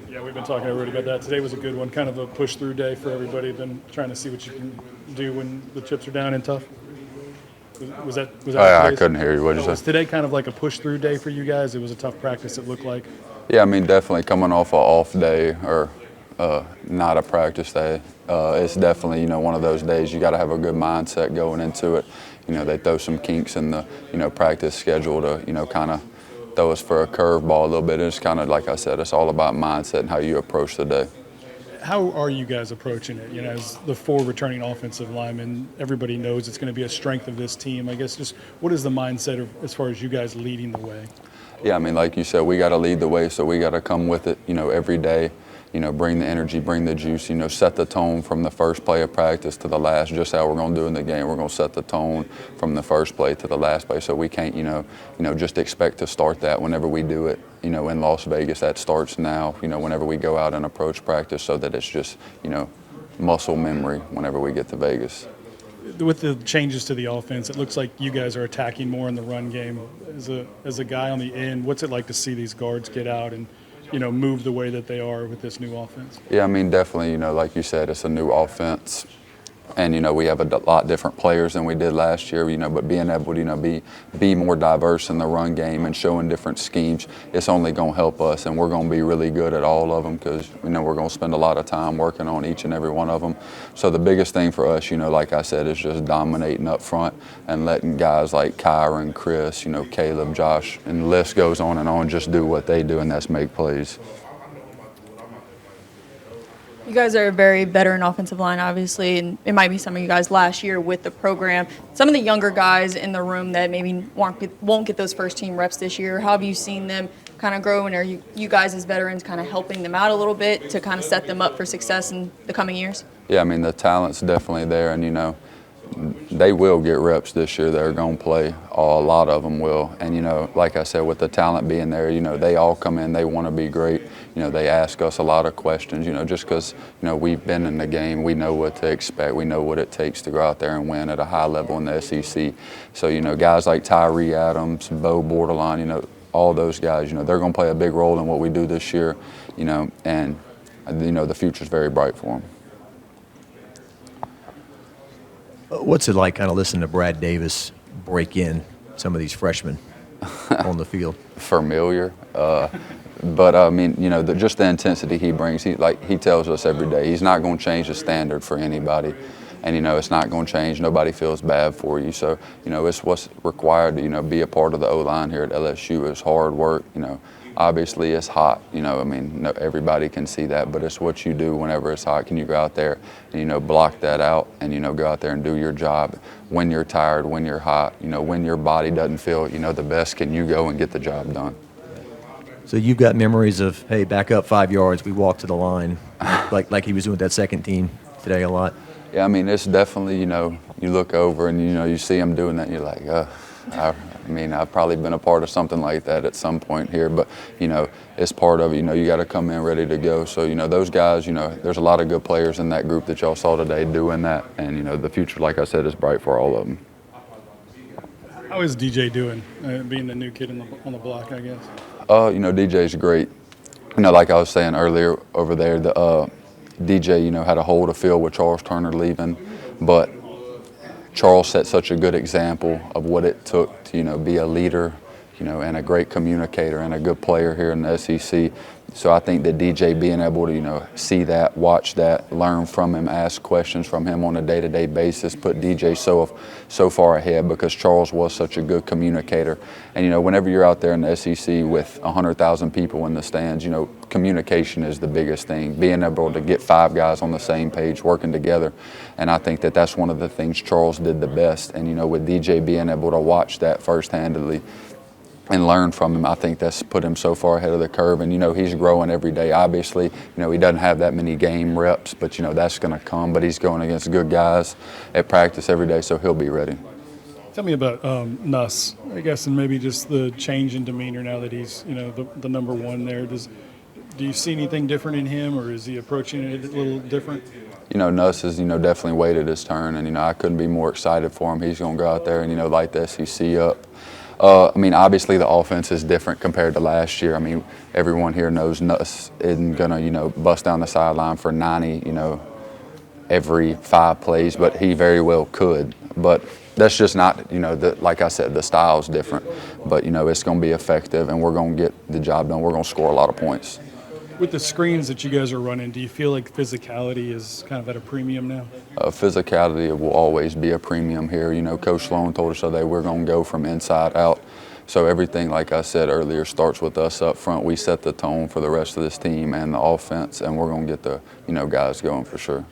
Yeah, we've been talking already about that. Today was a good one, kind of a push-through day for everybody. Been trying to see what you can do when the chips are down and tough. Was that I couldn't hear you. What did you say? Was today kind of like a push-through day for you guys? It was a tough practice, it looked like. Yeah, I mean, definitely coming off an off day or not a practice day, it's definitely, one of those days you got to have a good mindset going into it. They throw some kinks in the, practice schedule to, kind of throw us for a curveball a little bit. It's kind of, like I said, it's all about mindset and how you approach the day. How are you guys approaching it? As the 4 returning offensive linemen, everybody knows it's going to be a strength of this team. I guess just what is the mindset as far as you guys leading the way? Yeah, I mean, like you said, we got to lead the way, so we got to come with it, every day. Bring the energy, bring the juice, set the tone from the first play of practice to the last, just how we're going to do in the game. We're going to set the tone from the first play to the last play, so we can't, just expect to start that whenever we do it, in Las Vegas. That starts now, whenever we go out and approach practice, so that it's just, muscle memory whenever we get to Vegas. With the changes to the offense, it looks like you guys are attacking more in the run game. As a guy on the end, what's it like to see these guards get out and move the way that they are with this new offense? Yeah, I mean, definitely, like you said, it's a new offense. And, we have a lot different players than we did last year, but being able to, be more diverse in the run game and showing different schemes, it's only going to help us. And we're going to be really good at all of them because, we're going to spend a lot of time working on each and every one of them. So the biggest thing for us, like I said, is just dominating up front and letting guys like Kyron, Chris, Caleb, Josh, and the list goes on, just do what they do, and that's make plays. You guys are a very veteran offensive line, obviously, and it might be some of you guys last year with the program. Some of the younger guys in the room that maybe won't get those first-team reps this year, how have you seen them kind of grow, and are you guys as veterans kind of helping them out a little bit to kind of set them up for success in the coming years? Yeah, I mean, the talent's definitely there, and, they will get reps this year. They're going to play. A lot of them will. And, like I said, with the talent being there, they all come in. They want to be great. They ask us a lot of questions, just because, we've been in the game. We know what to expect. We know what it takes to go out there and win at a high level in the SEC. So, guys like Tyree Adams, Bo Borderline, all those guys, they're going to play a big role in what we do this year, and, the future's very bright for them. What's it like kind of listening to Brad Davis break in some of these freshmen on the field? Familiar. But, I mean, just the intensity he brings, he tells us every day, he's not going to change the standard for anybody. And, it's not going to change. Nobody feels bad for you. So, it's what's required to, be a part of the O-line here at LSU. It's hard work, Obviously, it's hot, I mean, everybody can see that, but it's what you do whenever it's hot. Can you go out there and, block that out and, go out there and do your job when you're tired, when you're hot, when your body doesn't feel, the best, can you go and get the job done? So you've got memories of, hey, back up 5 yards, we walk to the line, like he was doing with that second team today a lot? Yeah, I mean, it's definitely, you look over and, you see him doing that and you're like, I mean, I've probably been a part of something like that at some point here, but, it's part of it. You got to come in ready to go. So, those guys, there's a lot of good players in that group that y'all saw today doing that. And, the future, like I said, is bright for all of them. How is DJ doing, being the new kid on the block, I guess? DJ's great. Like I was saying earlier over there, the DJ, had a hold of field with Charles Turner leaving, but Charles set such a good example of what it took to, be a leader, and a great communicator and a good player here in the SEC. So I think that DJ being able to, see that, watch that, learn from him, ask questions from him on a day-to-day basis, put DJ so far ahead because Charles was such a good communicator. And, whenever you're out there in the SEC with 100,000 people in the stands, communication is the biggest thing, being able to get 5 guys on the same page, working together. And I think that that's one of the things Charles did the best. And, with DJ being able to watch that first-handedly, and learn from him, I think that's put him so far ahead of the curve. And, he's growing every day. Obviously, he doesn't have that many game reps, but, that's going to come. But he's going against good guys at practice every day, so he'll be ready. Tell me about Nuss, I guess, and maybe just the change in demeanor now that he's, the number one there. Do you see anything different in him, or is he approaching it a little different? Nuss has, definitely waited his turn, and, I couldn't be more excited for him. He's going to go out there and, light the SEC up. I mean, obviously the offense is different compared to last year. I mean, everyone here knows Nuss isn't gonna, bust down the sideline for 90, every 5 plays, but he very well could. But that's just not, like I said, the style's different. But, it's going to be effective, and we're going to get the job done. We're going to score a lot of points. With the screens that you guys are running, do you feel like physicality is kind of at a premium now? Physicality will always be a premium here. Coach Sloan told us today we're going to go from inside out. So everything, like I said earlier, starts with us up front. We set the tone for the rest of this team and the offense, and we're going to get the, guys going for sure.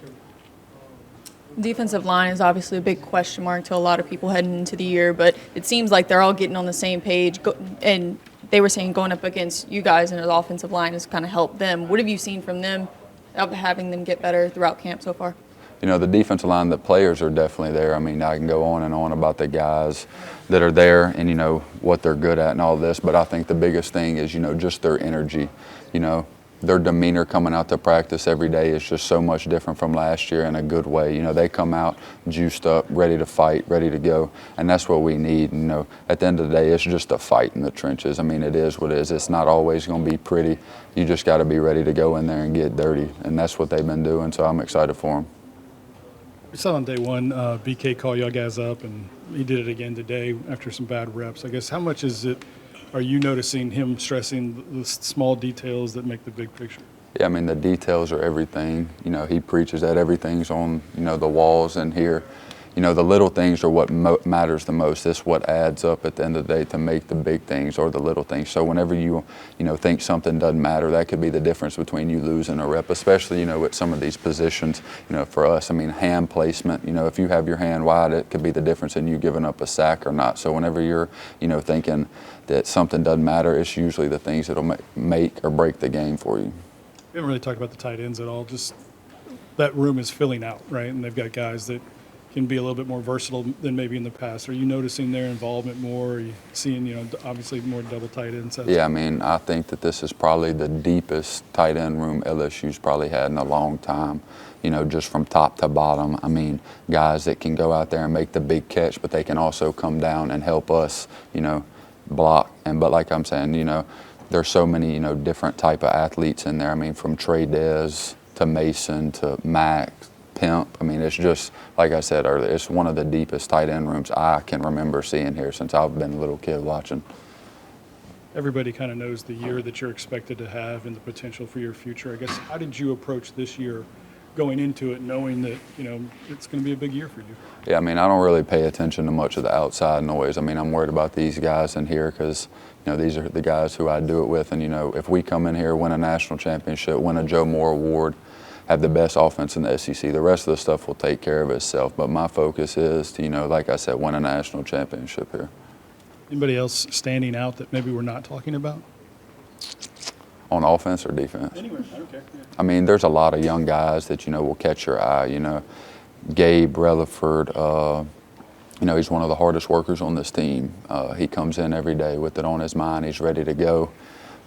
Defensive line is obviously a big question mark to a lot of people heading into the year, but it seems like they're all getting on the same page. And they were saying going up against you guys and the offensive line has kind of helped them. What have you seen from them of having them get better throughout camp so far? The defensive line, the players are definitely there. I mean, I can go on and on about the guys that are there and, what they're good at and all this, but I think the biggest thing is, just their energy. Their demeanor coming out to practice every day is just so much different from last year in a good way. They come out juiced up, ready to fight, ready to go, and that's what we need. At the end of the day, it's just a fight in the trenches. I mean, it is what it is. It's not always going to be pretty. You just got to be ready to go in there and get dirty, and that's what they've been doing, so I'm excited for them. We saw on day one BK call y'all guys up, and he did it again today after some bad reps. I guess how much are you noticing him stressing the small details that make the big picture? Yeah, I mean, the details are everything. He preaches that everything's on, the walls in here. The little things are what matters the most. It's what adds up at the end of the day to make the big things or the little things. So whenever you think something doesn't matter, that could be the difference between you losing a rep, especially, with some of these positions, for us. I mean, hand placement, if you have your hand wide, it could be the difference in you giving up a sack or not. So whenever you're, thinking that something doesn't matter, it's usually the things that'll make or break the game for you. We haven't really talked about the tight ends at all. Just that room is filling out, right? And they've got guys that can be a little bit more versatile than maybe in the past. Are you noticing their involvement more? Are you seeing, obviously more double tight ends? Yeah, I mean, I think that this is probably the deepest tight end room LSU's probably had in a long time, just from top to bottom. I mean, guys that can go out there and make the big catch, but they can also come down and help us, block. But like I'm saying, there's so many, different type of athletes in there. I mean, from Trey Dez to Mason to Max, Pimp. I mean, it's just, like I said earlier, it's one of the deepest tight end rooms I can remember seeing here since I've been a little kid watching. Everybody kind of knows the year that you're expected to have and the potential for your future. I guess, how did you approach this year going into it knowing that, it's going to be a big year for you? Yeah, I mean, I don't really pay attention to much of the outside noise. I mean, I'm worried about these guys in here because, these are the guys who I do it with. And, if we come in here, win a national championship, win a Joe Moore Award, have the best offense in the SEC, the rest of the stuff will take care of itself. But my focus is to, like I said, win a national championship here. Anybody else standing out that maybe we're not talking about? On offense or defense? Anywhere, I don't care. Yeah. I mean, there's a lot of young guys that, will catch your eye. Gabe Relaford, he's one of the hardest workers on this team. He comes in every day with it on his mind. He's ready to go.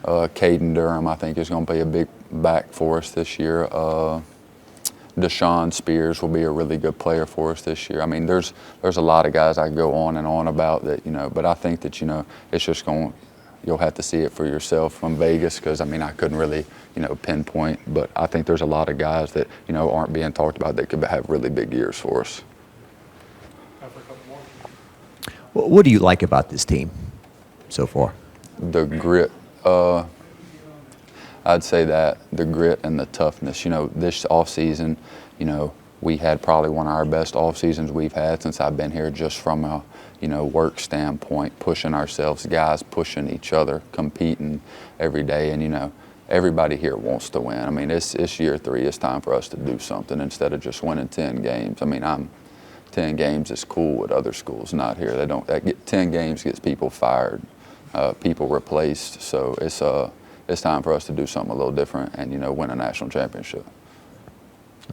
Caden Durham, I think, is going to be a big back for us this year. Deshaun Spears will be a really good player for us this year. I mean, there's a lot of guys I can go on and on about that, but I think that, it's just you'll have to see it for yourself from Vegas because, I mean, I couldn't really, pinpoint, but I think there's a lot of guys that, aren't being talked about that could have really big years for us. What do you like about this team so far? The grit. I'd say that the grit and the toughness. This offseason, we had probably one of our best off seasons we've had since I've been here, just from a work standpoint, pushing ourselves, guys pushing each other, competing every day, and everybody here wants to win. I mean, it's year 3. It's time for us to do something instead of just winning 10 games. I mean, 10 games is cool with other schools, not here. 10 games gets people fired. People replaced, so it's time for us to do something a little different and win a national championship.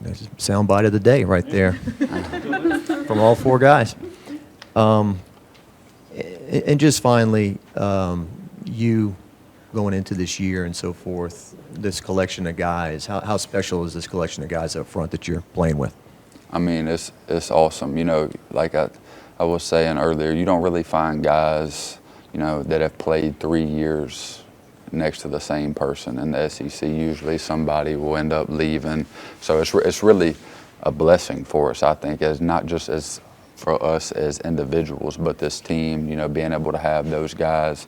There's a soundbite of the day right there from all 4 guys. And just finally, you going into this year and so forth, this collection of guys, how special is this collection of guys up front that you're playing with? I mean, it's awesome. Like I was saying earlier, you don't really find guys you know, that have played 3 years next to the same person in the SEC. Usually somebody will end up leaving. So it's really a blessing for us, I think, as not just as for us as individuals, but this team, you know, being able to have those guys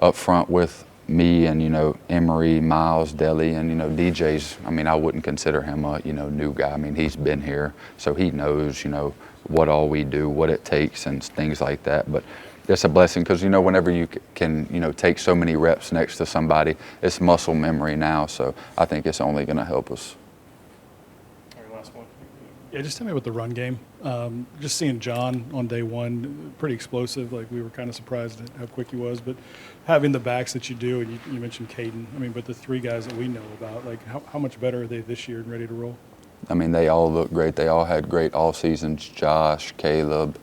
up front with me and, you know, Emery, Miles, Deli, and, you know, DJ's, I mean, I wouldn't consider him a, you know, new guy. I mean, he's been here, so he knows, you know, what all we do, what it takes, and things like that. But it's a blessing because, you know, whenever you can, you know, take so many reps next to somebody, it's muscle memory now. So I think it's only going to help us. All right, last one. Yeah, just tell me about the run game. Just seeing John on day one, pretty explosive. Like, we were kind of surprised at how quick he was. But having the backs that you do, and you mentioned Caden, I mean, but the three guys that we know about, like, how much better are they this year and ready to roll? I mean, they all look great. They all had great off seasons. Josh, Caleb,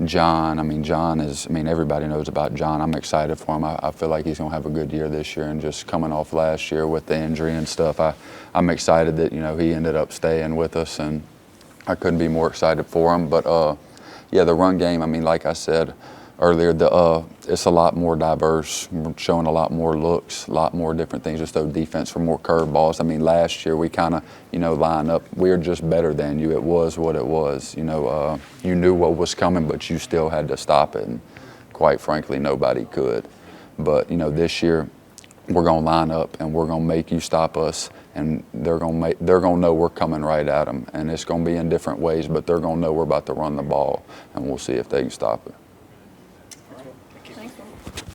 John. I mean, John is, I mean, everybody knows about John. I'm excited for him. I feel like he's going to have a good year this year, and just coming off last year with the injury and stuff, I'm excited that, you know, he ended up staying with us, and I couldn't be more excited for him. But, yeah, the run game, I mean, like I said earlier, it's a lot more diverse. We're showing a lot more looks, a lot more different things, just throw defense for more curveballs. I mean, last year we kind of, you know, line up. We were just better than you. It was what it was. You know, you knew what was coming, but you still had to stop it. And quite frankly, nobody could. But, you know, this year we're going to line up and we're going to make you stop us. And they're going to know we're coming right at them. And it's going to be in different ways, but they're going to know we're about to run the ball. And we'll see if they can stop it.